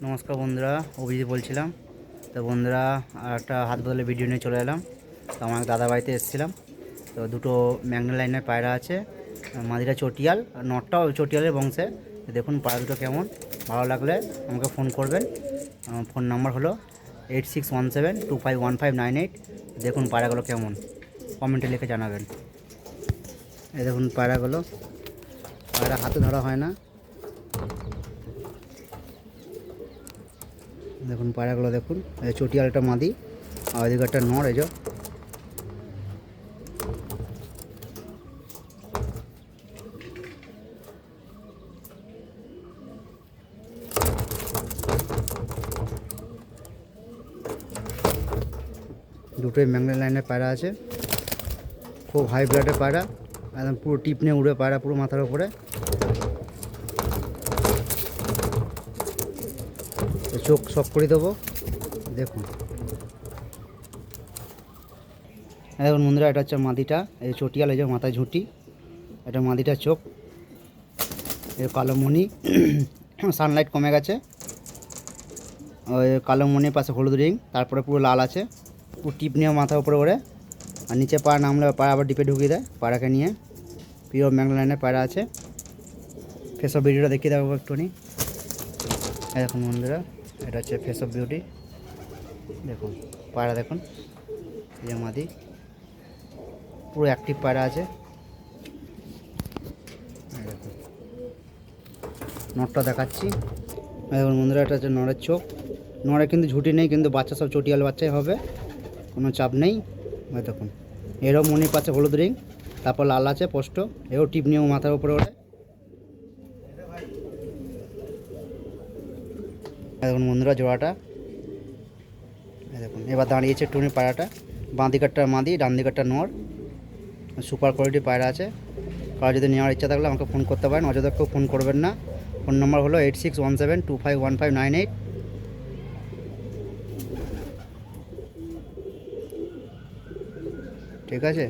নমস্কার বন্ধুরা, অভিজিৎ বলছিলাম। তো বন্ধুরা, আর একটা হাত বদলে ভিডিও নিয়ে চলে এলাম। তো আমার দাদা বাড়িতে এসেছিলাম। তো দুটো ম্যাগনা লাইনের পায়রা আছে, মাদিটা চটিয়াল আর নটটাও চটিয়ালের বংশে। তো দেখুন পায়রা দুটো কেমন। ভালো লাগলে আমাকে ফোন করবেন। আমার ফোন নাম্বার হলো 8617251598। দেখুন পায়রাগুলো কেমন, কমেন্টে লিখে জানাবেন। এই দেখুন পায়রাগুলো, পায়রা হাতে ধরা হয় না। দেখুন পায়রাগুলো দেখুন, এই চটিয়াল একটা মাদি আর ওইদিকে একটা নর। এই যে দুটোই ম্যাগনা লাইনের পায়রা আছে, খুব হাই ব্লাডের পায়রা, একদম পুরো টিপ নিয়ে উড়ে পায়রা পুরো মাথার উপরে। চোখ সব করে দেবো, দেখুন। দেখুন বন্ধুরা, এটা হচ্ছে মাদিটা, এই চটিয়াল, এই যে মাথায় ঝুঁটি, এটা মাদিটার চোখ, এই কালো মণি। সানলাইট কমে গেছে, ওই কালো মণির পাশে হলুদ রিং, তারপরে পুরো লাল আছে, পুরো টিপ নিয়ে মাথার উপরে ওড়ে। আর নিচে পা নামলে পায়রা আবার ডিপে ঢুকিয়ে দেয় পায়রাকে নিয়ে। পিওর ম্যাগনা লাইনের পায়রা আছে। ফেস অফ ভিডিওটা দেখিয়ে দেবো একটুখানি। দেখুন বন্ধুরা, এটা হচ্ছে ফেস অফ বিউটি। দেখুন পায়রা, দেখুন এই যে মাদি, পুরো অ্যাক্টিভ পায়রা আছে। দেখুন নটটা দেখাচ্ছি। দেখুন বন্ধুরা, এটা হচ্ছে নরের চোখ। নরে কিন্তু ঝুঁটি নেই, কিন্তু বাচ্চা সব চটিয়াল বাচ্চাই হবে, কোনো চাপ নেই। দেখুন এরও মনির পাশে হলুদ রিং, তারপর লাল আছে পোস্ট, এও টিপ নিয়েও মাথার উপরে ওঠে। দেখুন বন্ধুরা জোড়াটা, দেখুন এবার দাঁড়িয়েছে টুনির পায়রাটা। বাঁ দিকেরটা মাদি, ডান দিকেরটা নর, সুপার কোয়ালিটির পায়রা আছে। কারো যদি নেওয়ার ইচ্ছা থাকলে আমাকে ফোন করতে পারেন, অযথা কেউ ফোন করবেন না। ফোন নম্বর হলো 8617251598। ঠিক আছে।